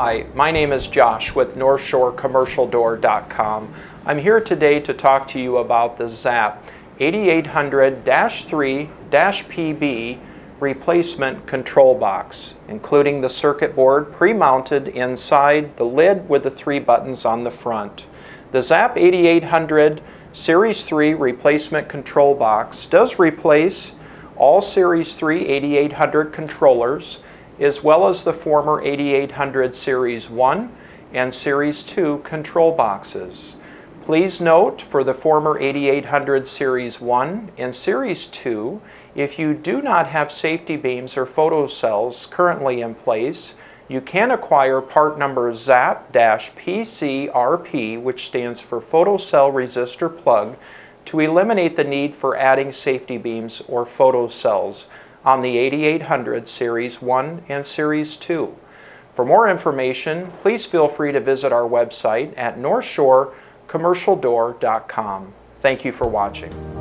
Hi, my name is Josh with NorthshoreCommercialDoor.com. I'm here today to talk to you about the Zap 8800-3-PB replacement control box, including the circuit board pre-mounted inside the lid with the 3 buttons on the front. The Zap 8800 Series 3 replacement control box does replace all Series 3 8800 controllers, as well as the former 8800 Series 1 and Series 2 control boxes. Please note, for the former 8800 Series 1 and Series 2, if you do not have safety beams or photocells currently in place, you can acquire part number Zap-PCRP, which stands for Photocell Resistor Plug, to eliminate the need for adding safety beams or photocells on the 8800 Series 1 and Series 2. For more information, please feel free to visit our website at NorthshoreCommercialDoor.com. Thank you for watching.